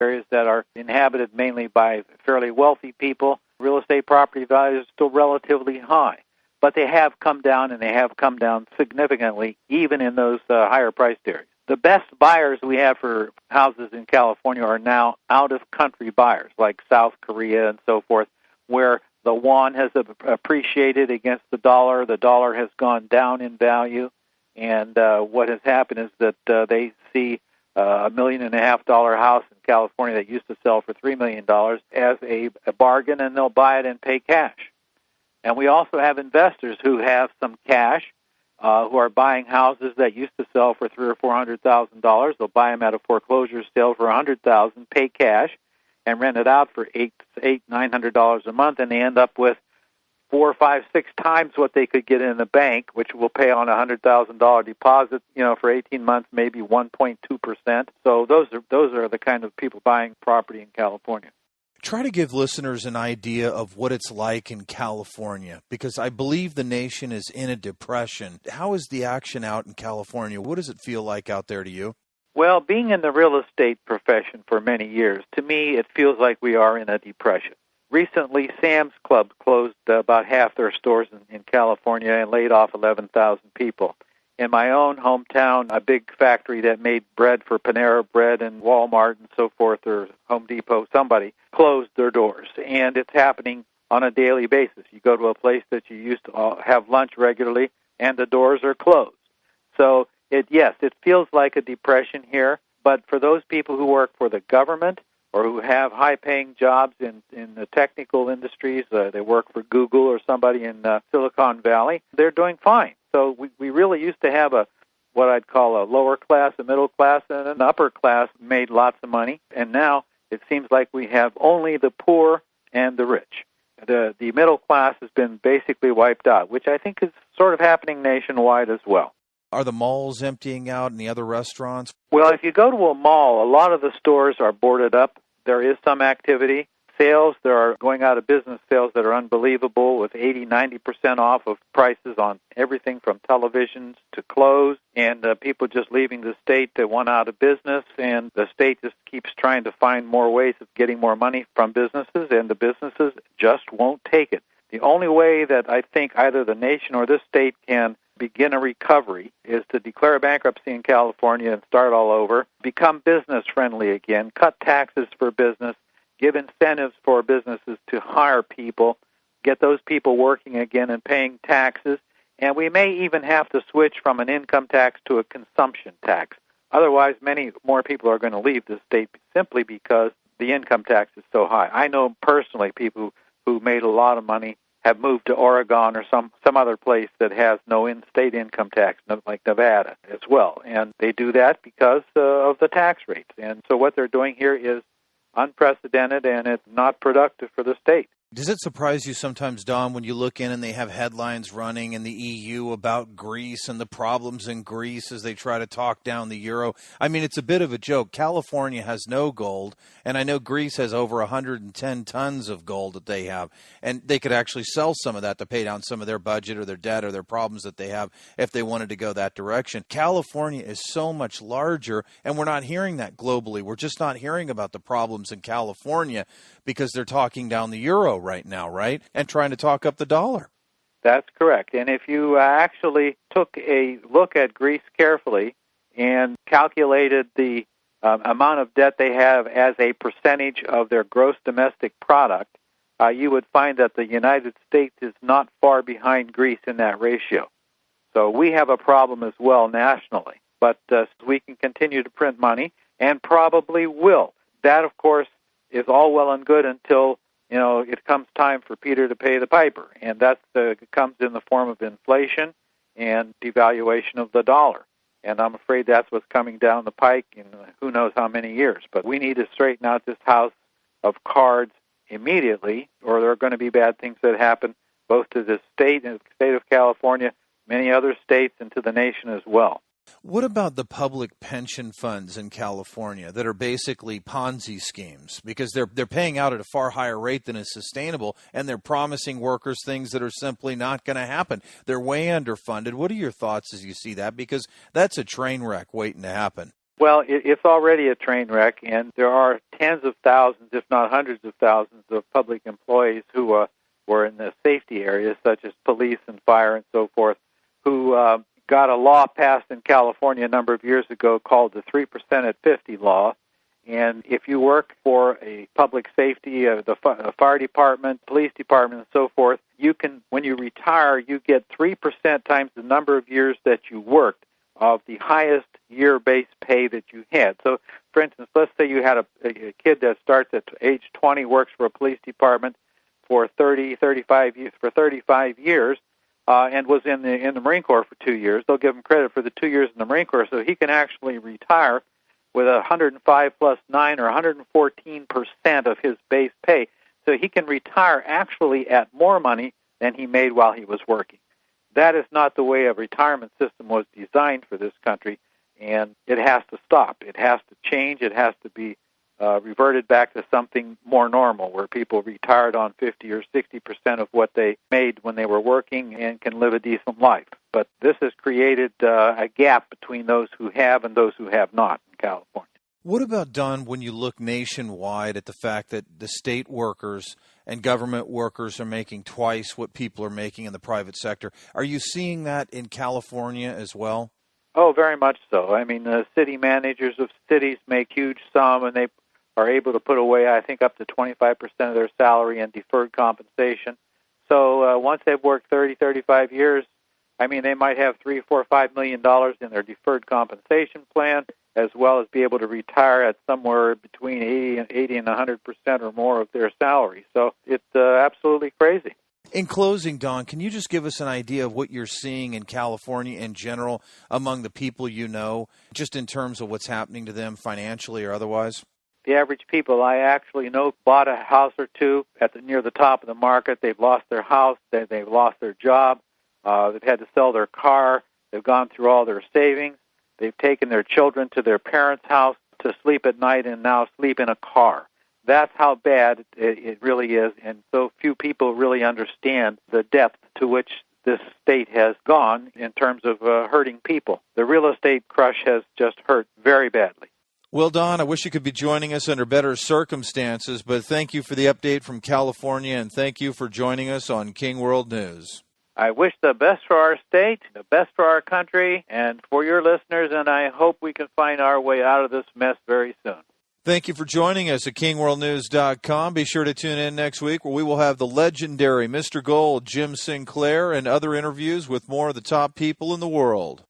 areas that are inhabited mainly by fairly wealthy people, real estate property values are still relatively high. But they have come down, and they have come down significantly, even in those higher-priced areas. The best buyers we have for houses in California are now out-of-country buyers, like South Korea and so forth, where the yuan has appreciated against the dollar. The dollar has gone down in value, and what has happened is that they see $1.5 million house in California that used to sell for $3 million as a bargain, and they'll buy it and pay cash. And we also have investors who have some cash, who are buying houses that used to sell for $300,000 or $400,000. They'll buy them at a foreclosure sale for $100,000, pay cash, and rent it out for $900 a month, and they end up with 4, 5, 6 times what they could get in the bank, which will pay on a $100,000 deposit, for 18 months, maybe 1.2%. So those are the kind of people buying property in California. Try to give listeners an idea of what it's like in California, because I believe the nation is in a depression. How is the action out in California? What does it feel like out there to you? Well, being in the real estate profession for many years, to me, it feels like we are in a depression. Recently, Sam's Club closed about half their stores in California and laid off 11,000 people. In my own hometown, a big factory that made bread for Panera Bread and Walmart and so forth, or Home Depot, somebody, closed their doors. And it's happening on a daily basis. You go to a place that you used to have lunch regularly, and the doors are closed. So, it feels like a depression here. But for those people who work for the government or who have high-paying jobs in the technical industries, they work for Google or somebody in Silicon Valley, they're doing fine. So we really used to have what I'd call a lower class, a middle class, and an upper class made lots of money. And now it seems like we have only the poor and the rich. The middle class has been basically wiped out, which I think is sort of happening nationwide as well. Are the malls emptying out and the other restaurants? Well, if you go to a mall, a lot of the stores are boarded up. There is some activity. Sales, there are going out of business sales that are unbelievable, with 80-90% off of prices on everything from televisions to clothes, and people just leaving the state that went out of business, and the state just keeps trying to find more ways of getting more money from businesses, and the businesses just won't take it. The only way that I think either the nation or this state can begin a recovery is to declare bankruptcy in California and start all over, become business-friendly again, cut taxes for business, give incentives for businesses to hire people, get those people working again and paying taxes, and we may even have to switch from an income tax to a consumption tax. Otherwise, many more people are going to leave the state simply because the income tax is so high. I know personally people who made a lot of money have moved to Oregon or some other place that has no in-state income tax, like Nevada as well. And they do that because of the tax rates. And so what they're doing here is unprecedented, and it's not productive for the state. Does it surprise you sometimes, Don, when you look in and they have headlines running in the EU about Greece and the problems in Greece as they try to talk down the euro? I mean, it's a bit of a joke. California has no gold, and I know Greece has over 110 tons of gold that they have, and they could actually sell some of that to pay down some of their budget or their debt or their problems that they have if they wanted to go that direction. California is so much larger, and we're not hearing that globally. We're just not hearing about the problems in California because they're talking down the euro right now, right? And trying to talk up the dollar. That's correct. And if you actually took a look at Greece carefully and calculated the amount of debt they have as a percentage of their gross domestic product, you would find that the United States is not far behind Greece in that ratio. So we have a problem as well nationally. But we can continue to print money, and probably will. That, of course, is all well and good until it comes time for Peter to pay the piper, and that comes in the form of inflation and devaluation of the dollar. And I'm afraid that's what's coming down the pike in who knows how many years. But we need to straighten out this house of cards immediately, or there are going to be bad things that happen both to the state and the state of California, many other states, and to the nation as well. What about the public pension funds in California that are basically Ponzi schemes? Because they're paying out at a far higher rate than is sustainable, and they're promising workers things that are simply not going to happen. They're way underfunded. What are your thoughts as you see that? Because that's a train wreck waiting to happen. Well, it's already a train wreck, and there are tens of thousands, if not hundreds of thousands, of public employees who were in the safety areas, such as police and fire and so forth, who got a law passed in California a number of years ago called the 3% at 50 law. And if you work for a public safety, the fire department, police department, and so forth, you can, when you retire, you get 3% times the number of years that you worked of the highest year-based pay that you had. So, for instance, let's say you had a kid that starts at age 20, works for a police department for 35 years, and was in the Marine Corps for 2 years. They'll give him credit for the 2 years in the Marine Corps, so he can actually retire with 105 plus 9 or 114% of his base pay. So he can retire actually at more money than he made while he was working. That is not the way a retirement system was designed for this country, and it has to stop. It has to change. It has to be reverted back to something more normal, where people retired on 50 or 60% of what they made when they were working and can live a decent life. But this has created a gap between those who have and those who have not in California. What about, Don, when you look nationwide at the fact that the state workers and government workers are making twice what people are making in the private sector? Are you seeing that in California as well? Oh, very much so. I mean, the city managers of cities make huge sum, and they are able to put away, I think, up to 25% of their salary in deferred compensation. So once they've worked 30, 35 years, I mean, they might have $3, $4, $5 million in their deferred compensation plan, as well as be able to retire at somewhere between 80 and 100% or more of their salary. So it's absolutely crazy. In closing, Don, can you just give us an idea of what you're seeing in California in general among the people you know, just in terms of what's happening to them financially or otherwise? The average people I actually know bought a house or two near the top of the market. They've lost their house. They've lost their job. They've had to sell their car. They've gone through all their savings. They've taken their children to their parents' house to sleep at night and now sleep in a car. That's how bad it really is, and so few people really understand the depth to which this state has gone in terms of hurting people. The real estate crush has just hurt very badly. Well, Don, I wish you could be joining us under better circumstances, but thank you for the update from California, and thank you for joining us on King World News. I wish the best for our state, the best for our country, and for your listeners, and I hope we can find our way out of this mess very soon. Thank you for joining us at KingWorldNews.com. Be sure to tune in next week where we will have the legendary Mr. Gold, Jim Sinclair, and other interviews with more of the top people in the world.